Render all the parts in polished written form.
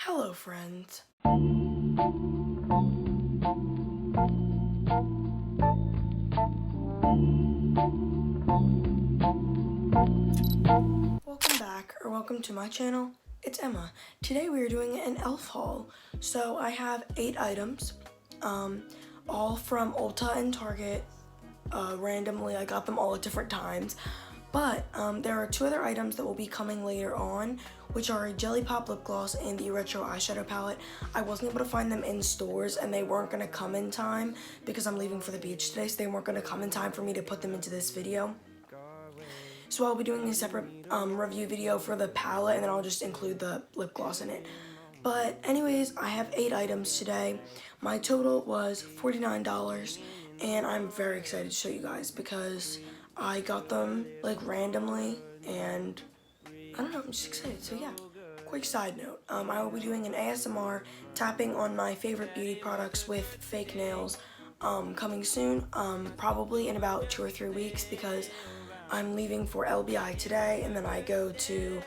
Hello, friends. Welcome back, or welcome to my channel. It's Emma. Today we are doing an elf haul. So I have 8 items, all from Ulta and Target. Randomly, I got them all at different times. But there are 2 other items that will be coming later on, which are a Jelly Pop lip gloss and the retro eyeshadow palette. I wasn't able to find them in stores, and they weren't going to come in time because I'm leaving for the beach today, so they weren't going to come in time for me to put them into this video. So I'll be doing a separate review video for the palette, and then I'll just include the lip gloss in it. But anyways, I have 8 items today. My total was $49, and I'm very excited to show you guys because I got them like randomly, and I don't know, I'm just excited. So yeah, quick side note, I will be doing an ASMR tapping on my favorite beauty products with fake nails coming soon, probably in about 2 or 3 weeks because I'm leaving for LBI today, and then I go to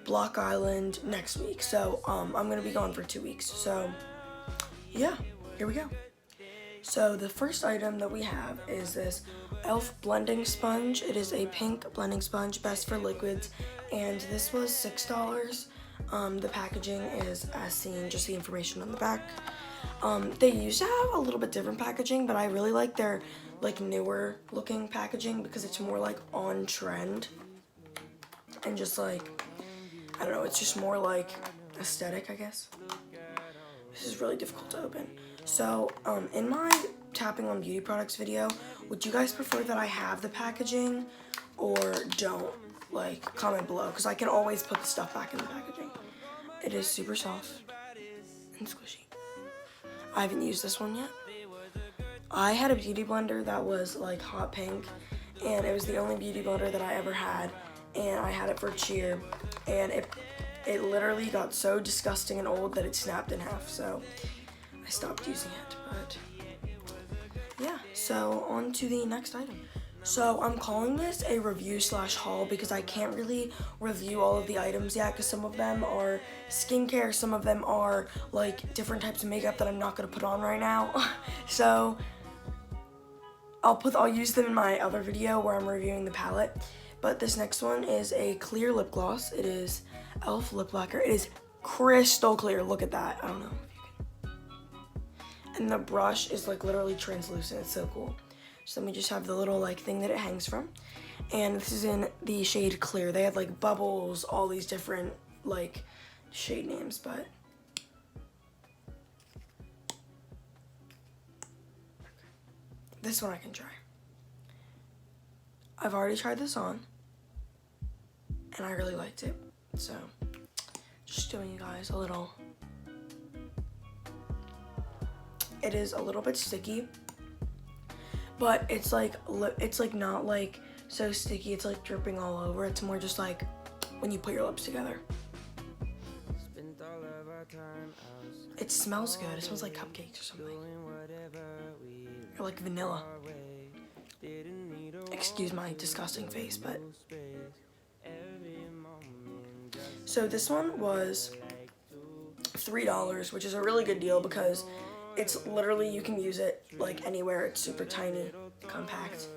Block Island next week. So I'm gonna be gone for 2 weeks. So yeah, here we go. So the first item that we have is this e.l.f. blending sponge. It is a pink blending sponge, best for liquids, and this was $6. The packaging is as seen, just the information on the back. They used to have a little bit different packaging, but I really like their like newer looking packaging because it's more like on trend and just like, I don't know, it's just more like aesthetic, I guess. This is really difficult to open. So, in my tapping on beauty products video, would you guys prefer that I have the packaging or don't? Like, comment below, because I can always put the stuff back in the packaging. It is super soft and squishy. I haven't used this one yet. I had a beauty blender that was like hot pink, and it was the only beauty blender that I ever had, and I had it for cheer, and it literally got so disgusting and old that it snapped in half, so I stopped using it. But yeah, so on to the next item. So I'm calling this a review slash haul because I can't really review all of the items yet because some of them are skincare, some of them are like different types of makeup that I'm not gonna put on right now. So I'll use them in my other video where I'm reviewing the palette. But this next one is a clear lip gloss. It is e.l.f. lip lacquer. It is crystal clear. Look at that. I don't know if you can. And the brush is like literally translucent. It's so cool. So then we just have the little like thing that it hangs from. And this is in the shade clear. They had like bubbles, all these different like shade names, but this one I can try. I've already tried this on, and I really liked it. So, just showing you guys a little. It is a little bit sticky, but it's like not like so sticky. It's like dripping all over. It's more just like when you put your lips together. It smells good. It smells like cupcakes or something, or like vanilla. Excuse my disgusting face, but so this one was $3, which is a really good deal because it's literally, you can use it like anywhere. It's super tiny, compact.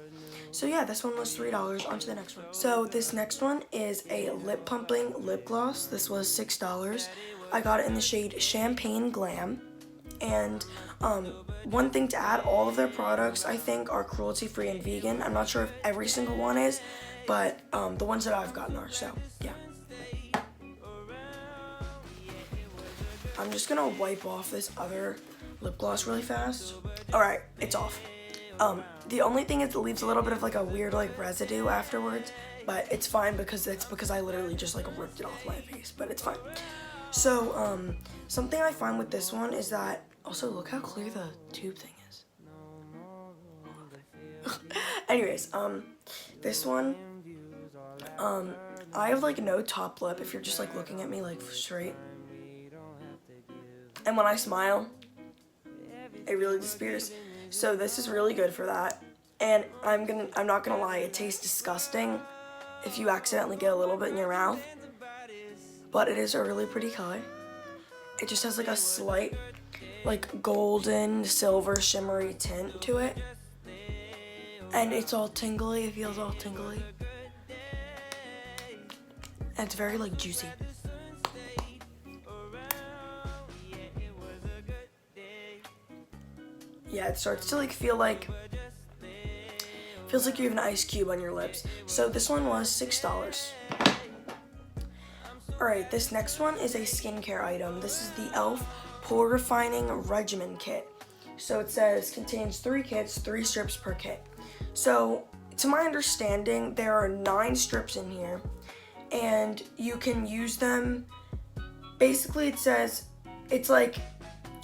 So yeah, this one was $3. On to the next one. So this next one is a lip pumping lip gloss. This was $6. I got it in the shade Champagne Glam. And one thing to add, all of their products I think are cruelty free and vegan. I'm not sure if every single one is, but the ones that I've gotten are, so yeah. I'm just gonna wipe off this other lip gloss really fast. Alright, it's off. The only thing is it leaves a little bit of like a weird like residue afterwards, but it's fine because I literally just like ripped it off my face, but it's fine. So, something I find with this one is that, also look how clear the tube thing is. Anyways, this one, I have like no top lip if you're just like looking at me like straight. And when I smile, it really disappears. So this is really good for that. And I'm not gonna lie, it tastes disgusting if you accidentally get a little bit in your mouth. But it is a really pretty color. It just has like a slight like golden silver shimmery tint to it, and it's all tingly. It feels all tingly, and it's very like juicy. Yeah, it starts to like feels like you have an ice cube on your lips. So this one was $6. Alright, this next one is a skincare item. This is the e.l.f. Pore Refining Regimen Kit. So it says contains 3 kits, 3 strips per kit. So to my understanding, there are 9 strips in here, and you can use them. Basically, it says it's like,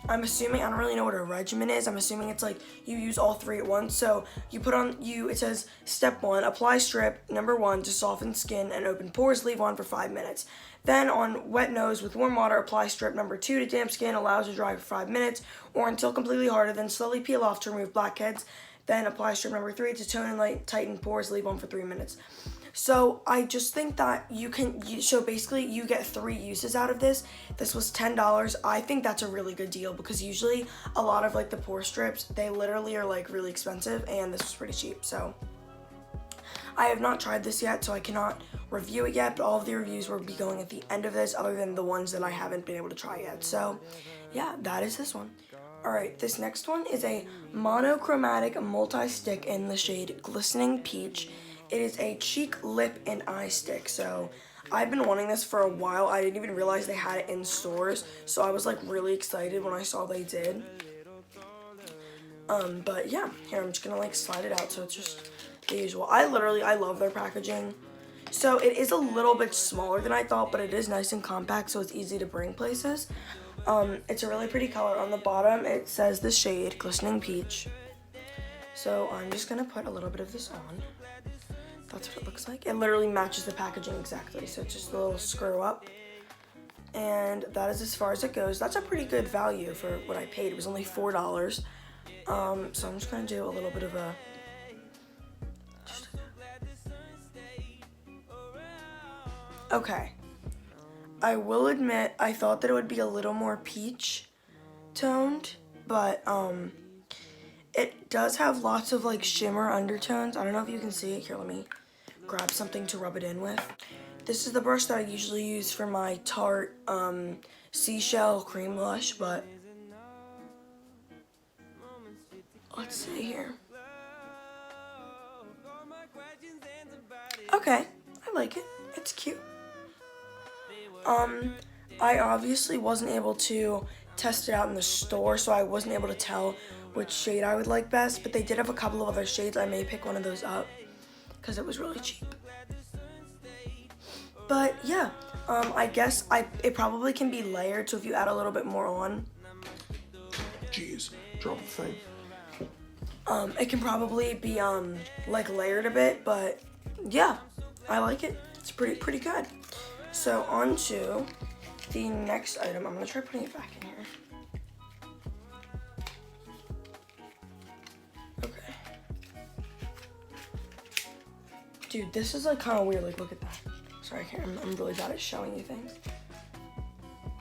I'm assuming, I don't really know what a regimen is. I'm assuming it's like you use all 3 at once. So you put on, it says step 1, apply strip number 1 to soften skin and open pores, leave on for 5 minutes. Then on wet nose with warm water, apply strip number 2 to damp skin, allows to dry for 5 minutes or until completely harder, then slowly peel off to remove blackheads. Then apply strip number 3 to tone and tighten pores, leave on for 3 minutes. So I just think that so basically you get 3 uses out of this. This was $10. I think that's a really good deal because usually a lot of like the pore strips, they literally are like really expensive, and this was pretty cheap. So I have not tried this yet, so I cannot review it yet, but all of the reviews will be going at the end of this, other than the ones that I haven't been able to try yet. So yeah, that is this one. Alright, this next one is a monochromatic multi-stick in the shade Glistening Peach. It is a cheek, lip, and eye stick. So I've been wanting this for a while. I didn't even realize they had it in stores, so I was like really excited when I saw they did. But yeah, here I'm just gonna like slide it out so it's just the usual. I love their packaging. So it is a little bit smaller than I thought, but it is nice and compact, so it's easy to bring places. It's a really pretty color. On the bottom it says the shade Glistening Peach. So I'm just gonna put a little bit of this on. That's what it looks like. It literally matches the packaging exactly, so it's just a little screw up. And that is as far as it goes. That's a pretty good value for what I paid. It was only $4. So I'm just gonna do a little bit of a okay. I will admit I thought that it would be a little more peach toned, but it does have lots of like shimmer undertones. I don't know if you can see it. Here, let me grab something to rub it in with. This is the brush that I usually use for my Tarte Seashell Cream Blush, but let's see here. Okay, I like it. It's cute. I obviously wasn't able to test it out in the store, so I wasn't able to tell which shade I would like best, but they did have a couple of other shades. I may pick one of those up because it was really cheap. But yeah, I guess it probably can be layered, so if you add a little bit more on. Jeez, drop the thing. It can probably be like layered a bit, but yeah, I like it. It's pretty good. So on to the next item. I'm gonna try putting it back in here. Okay. Dude, this is like kind of weird. Like, look at that. Sorry, I'm really bad at showing you things.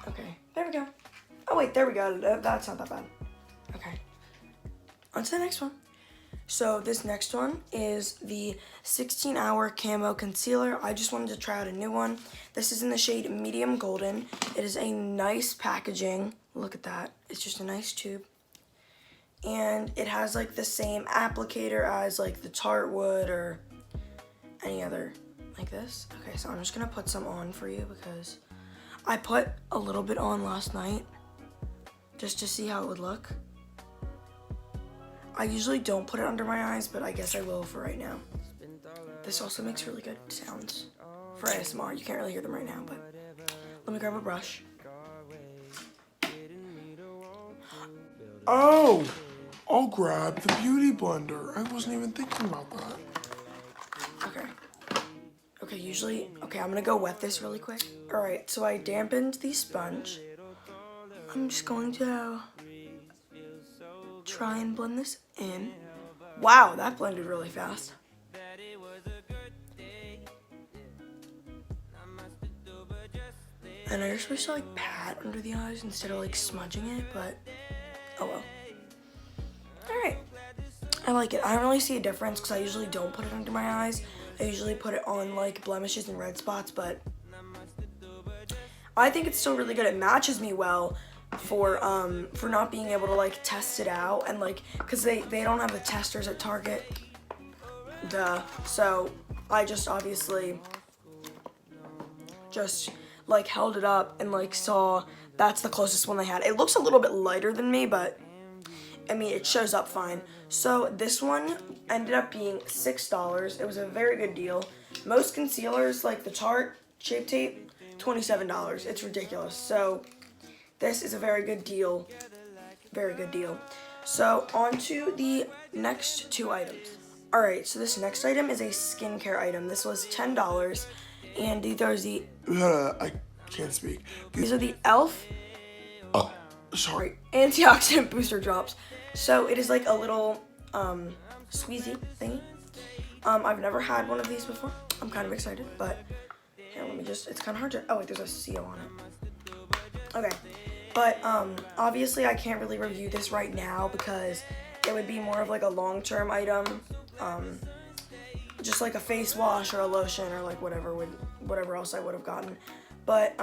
Okay, there we go. Oh wait, there we go. That's not that bad. Okay. On to the next one. So this next one is the 16-hour camo concealer. I just wanted to try out a new one. This is in the shade medium golden. It is a nice packaging. Look at that. It's just a nice tube. And it has like the same applicator as like the Tarte would or any other like this. Okay, so I'm just gonna put some on for you because I put a little bit on last night just to see how it would look. I usually don't put it under my eyes, but I guess I will for right now. This also makes really good sounds for ASMR. You can't really hear them right now, but let me grab a brush. Oh, I'll grab the beauty blender. I wasn't even thinking about that. Okay, I'm gonna go wet this really quick. All right, so I dampened the sponge. I'm just going to try and blend this in. Wow, that blended really fast. And I just wish to like pat under the eyes instead of like smudging it, but oh well. Alright, I like it. I don't really see a difference because I usually don't put it under my eyes. I usually put it on like blemishes and red spots, but I think it's still really good. It matches me well for not being able to like test it out, and like because they don't have the testers at Target, duh. So I just obviously just like held it up and like saw that's the closest one they had. It looks a little bit lighter than me, but I mean it shows up fine. So this one ended up being $6. It was a very good deal. Most concealers like the Tarte Shape Tape, $27. It's ridiculous. So this is a very good deal. Very good deal. So on to the next two items. Alright, so this next item is a skincare item. This was $10. And these are the I can't speak. These are the e.l.f. Sorry. Antioxidant booster drops. So it is like a little squeezy thingy. I've never had one of these before. I'm kind of excited, but here, let me just, it's kind of hard to, oh wait, there's a CO on it. Okay, but obviously I can't really review this right now because it would be more of like a long-term item, just like a face wash or a lotion or like whatever else I would have gotten. But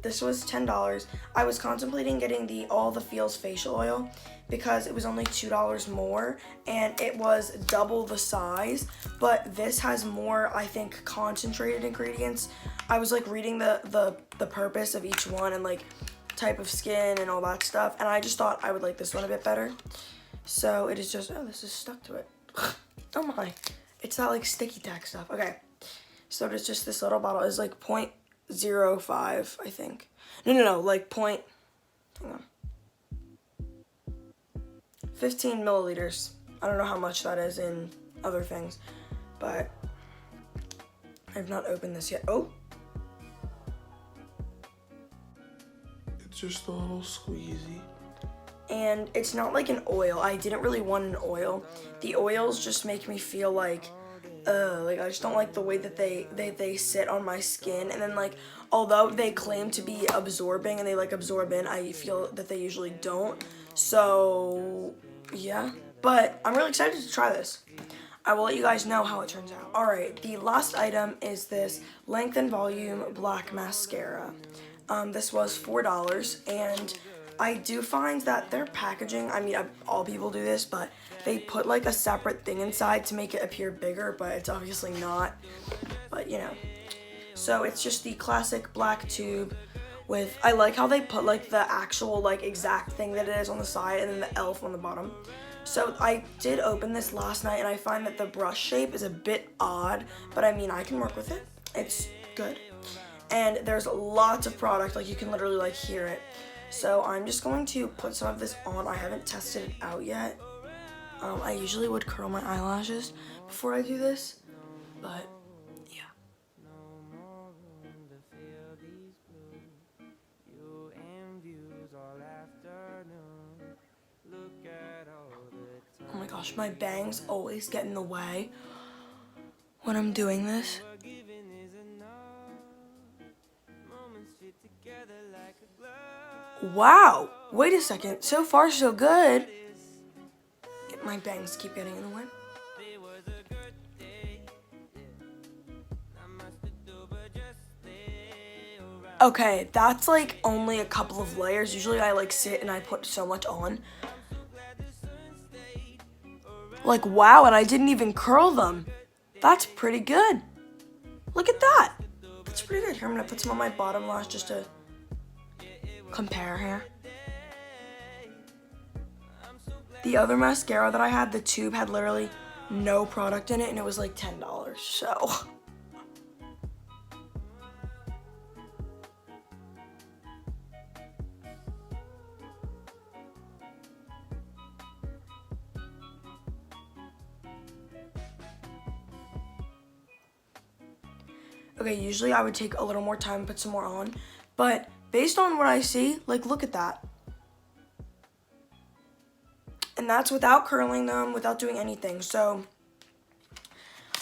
this was $10. I was contemplating getting the All the Feels facial oil because it was only $2 more and it was double the size, but this has more, I think, concentrated ingredients. I was like reading the purpose of each one and like type of skin and all that stuff, and I just thought I would like this one a bit better. So it is just, oh, this is stuck to it. Oh my, it's that like sticky tack stuff. Okay, so it's just this little bottle is like 0.05, I think. No, like hang on. 15 milliliters. I don't know how much that is in other things, but I've not opened this yet. Oh. It's just a little squeezy. And it's not like an oil. I didn't really want an oil. The oils just make me feel like I just don't like the way that they sit on my skin. And then like, although they claim to be absorbing and they like absorb in, I feel that they usually don't. So yeah, but I'm really excited to try this. I will let you guys know how it turns out. Alright, the last item is this Length and Volume Black Mascara. This was $4, and I do find that their packaging, I mean, all people do this, but they put like a separate thing inside to make it appear bigger, but it's obviously not, but you know. So it's just the classic black tube with, I like how they put like the actual like exact thing that it is on the side and then the e.l.f. on the bottom. So I did open this last night and I find that the brush shape is a bit odd, but I mean, I can work with it. It's good. And there's lots of product, like you can literally like hear it. So I'm just going to put some of this on. I haven't tested it out yet. I usually would curl my eyelashes before I do this, but yeah. Oh my gosh, my bangs always get in the way when I'm doing this. Wow, wait a second, so far so good. My bangs keep getting in the way. Okay, that's like only a couple of layers. Usually I like sit and I put so much on. Like wow, and I didn't even curl them. That's pretty good. Look at that. That's pretty good. Here, I'm gonna put some on my bottom lash just to compare here. The other mascara that I had, the tube had literally no product in it and it was like $10, so. Okay, usually I would take a little more time and put some more on, but based on what I see, like look at that. And that's without curling them, without doing anything. So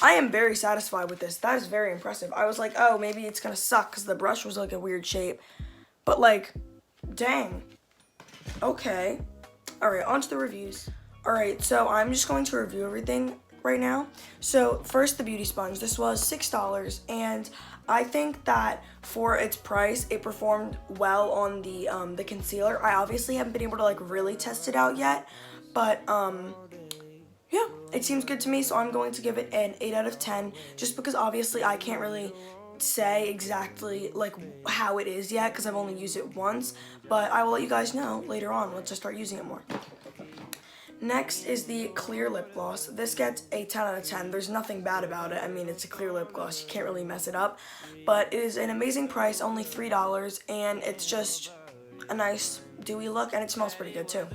I am very satisfied with this. That is very impressive. I was like, oh, maybe it's gonna suck because the brush was like a weird shape. but like, dang. Okay. Alright, on to the reviews. Alright, so I'm just going to review everything right now. So first, the beauty sponge. This was $6, and I think that for its price, it performed well on the concealer. I obviously haven't been able to like really test it out yet, but yeah, it seems good to me, so I'm going to give it an 8 out of 10, just because obviously I can't really say exactly like how it is yet because I've only used it once, but I will let you guys know later on once I start using it more. Next is the clear lip gloss. This gets a 10 out of 10. There's nothing bad about it. I mean, it's a clear lip gloss. You can't really mess it up. But it is an amazing price, only $3, and it's just a nice dewy look, and it smells pretty good too.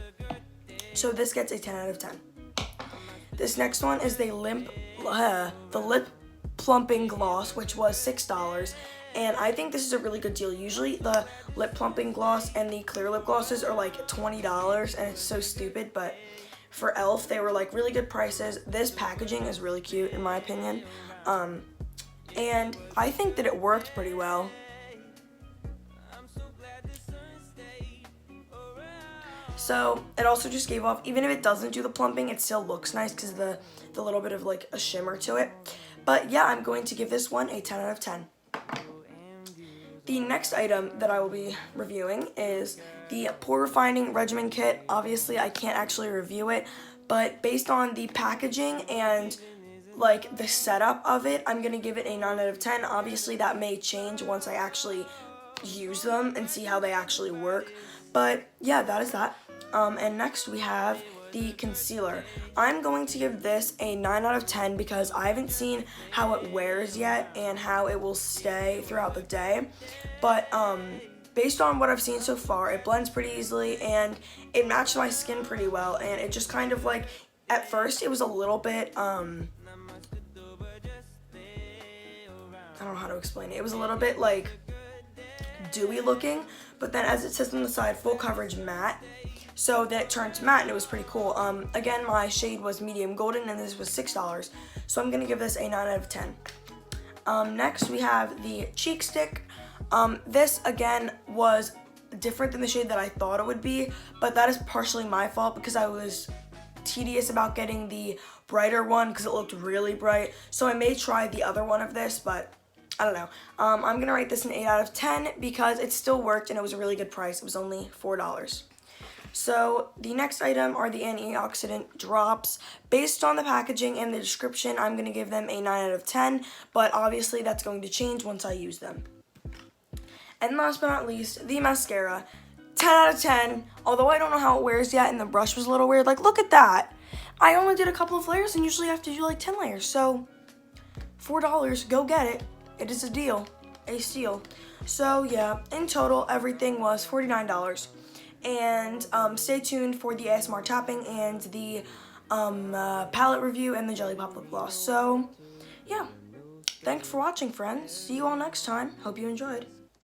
So this gets a 10 out of 10. This next one is the lip plumping gloss, which was $6. And I think this is a really good deal. Usually the lip plumping gloss and the clear lip glosses are like $20, and it's so stupid, but for e.l.f. they were like really good prices. This packaging is really cute in my opinion, and I think that it worked pretty well. So it also just gave off, even if it doesn't do the plumping, it still looks nice because of the little bit of like a shimmer to it. But yeah, I'm going to give this one a 10 out of 10. The next item that I will be reviewing is the Pore Refining Regimen Kit. Obviously, I can't actually review it, but based on the packaging and like the setup of it, I'm going to give it a 9 out of 10. Obviously, that may change once I actually use them and see how they actually work. But yeah, that is that. And next we have the concealer. I'm going to give this a 9 out of 10 because I haven't seen how it wears yet and how it will stay throughout the day. But based on what I've seen so far, it blends pretty easily and it matched my skin pretty well, and it just kind of like, at first it was a little bit, I don't know how to explain it. It was a little bit like dewy looking, but then as it says on the side, full coverage matte. So then it turned to matte and it was pretty cool. Again, my shade was medium golden and this was $6. So I'm going to give this a 9 out of 10. Next we have the cheek stick. This again was different than the shade that I thought it would be, but that is partially my fault because I was tedious about getting the brighter one because it looked really bright. So I may try the other one of this, but I don't know. I'm going to rate this an 8 out of 10 because it still worked and it was a really good price. It was only $4. So the next item are the antioxidant drops. Based on the packaging and the description, I'm going to give them a 9 out of 10, but obviously that's going to change once I use them. And last but not least, the mascara. 10 out of 10, although I don't know how it wears yet and the brush was a little weird. Like, look at that. I only did a couple of layers and usually I have to do like 10 layers. So $4, go get it. It is a deal, a steal. So yeah, in total, everything was $49. And stay tuned for the ASMR tapping and the palette review and the Jelly Pop lip gloss. So yeah, thanks for watching, friends. See you all next time. Hope you enjoyed.